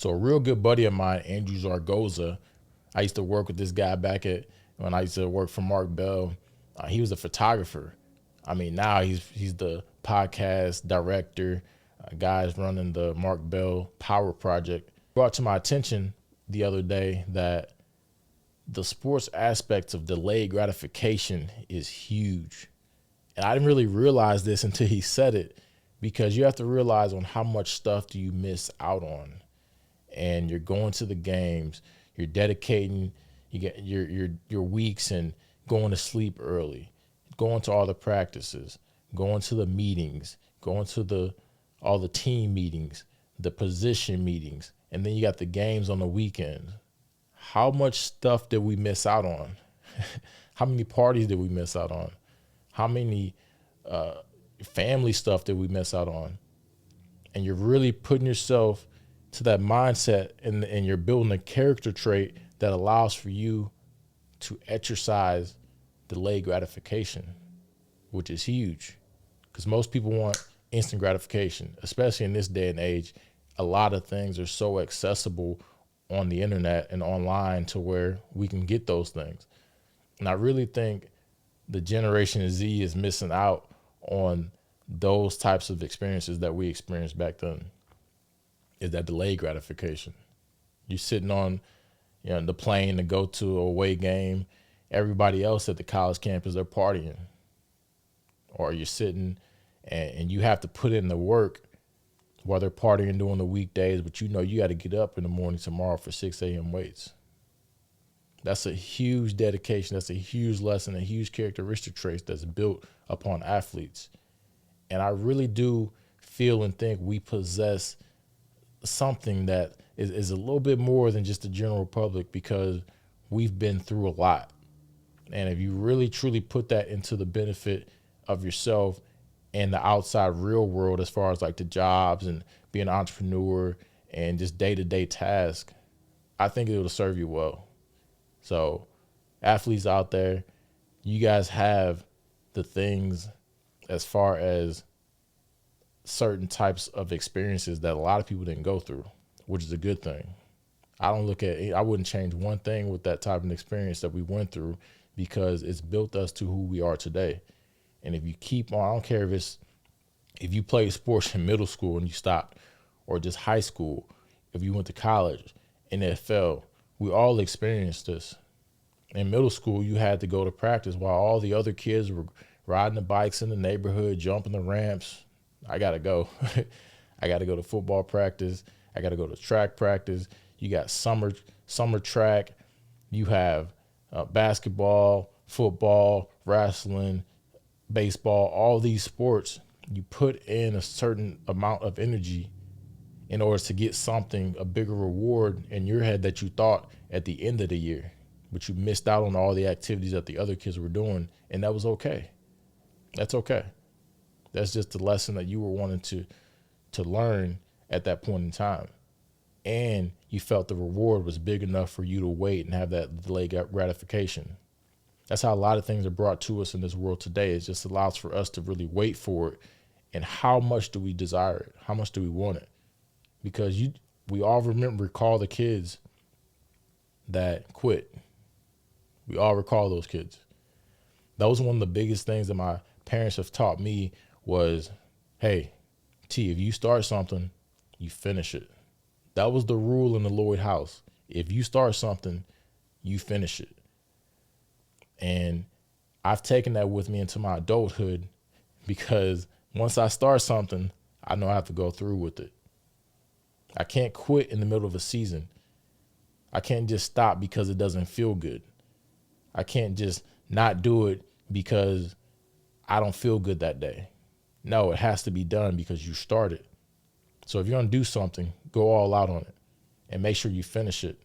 So a real good buddy of mine, Andrew Zargoza, I used to work with this guy when I used to work for Mark Bell. He was a photographer. I mean, now he's the podcast director. Guys running the Mark Bell Power Project. Brought to my attention the other day that the sports aspects of delayed gratification is huge. And I didn't really realize this until he said it, because you have to realize on how much stuff do you miss out on. And you're going to the games, you're dedicating, you get your weeks and going to sleep early, going to all the practices, going to the meetings, going to all the team meetings, the position meetings, and then you got the games on the weekends. How much stuff did we miss out on? How many parties did we miss out on? How many family stuff did we miss out on? And you're really putting yourself to that mindset, and you're building a character trait that allows for you to exercise delayed gratification, which is huge, because most people want instant gratification, especially in this day and age. A lot of things are so accessible on the internet and online to where we can get those things. And I really think the Generation Z is missing out on those types of experiences that we experienced back then, is that delayed gratification. You're sitting on the plane to go to a away game. Everybody else at the college campus, they're partying. Or you're sitting and you have to put in the work while they're partying during the weekdays, but you got to get up in the morning tomorrow for 6 a.m. weights. That's a huge dedication. That's a huge lesson, a huge characteristic trait that's built upon athletes. And I really do feel and think we possess something that is a little bit more than just the general public, because we've been through a lot. And if you really truly put that into the benefit of yourself and the outside real world, as far as like the jobs and being an entrepreneur and just day-to-day tasks, I think it will serve you well. So athletes out there, you guys have the things as far as certain types of experiences that a lot of people didn't go through, which is a good thing. I wouldn't change one thing with that type of experience that we went through, because it's built us to who we are today. And if you keep on, I don't care if you played sports in middle school and you stopped, or just high school, if you went to college, NFL, we all experienced this. In middle school, you had to go to practice while all the other kids were riding the bikes in the neighborhood, jumping the ramps. I got to go. I got to go to football practice. I got to go to track practice. You got summer track. You have basketball, football, wrestling, baseball, all these sports. You put in a certain amount of energy in order to get a bigger reward in your head that you thought at the end of the year, but you missed out on all the activities that the other kids were doing, and that was okay. That's okay. That's just the lesson that you were wanting to learn at that point in time. And you felt the reward was big enough for you to wait and have that delayed gratification. That's how a lot of things are brought to us in this world today. It just allows for us to really wait for it. And how much do we desire it? How much do we want it? Because we all recall the kids that quit. We all recall those kids. That was one of the biggest things that my parents have taught me was, hey, T, if you start something, you finish it. That was the rule in the Lloyd house. If you start something, you finish it. And I've taken that with me into my adulthood, because once I start something, I know I have to go through with it. I can't quit in the middle of a season. I can't just stop because it doesn't feel good. I can't just not do it because I don't feel good that day. No, it has to be done because you started. So if you're going to do something, go all out on it and make sure you finish it.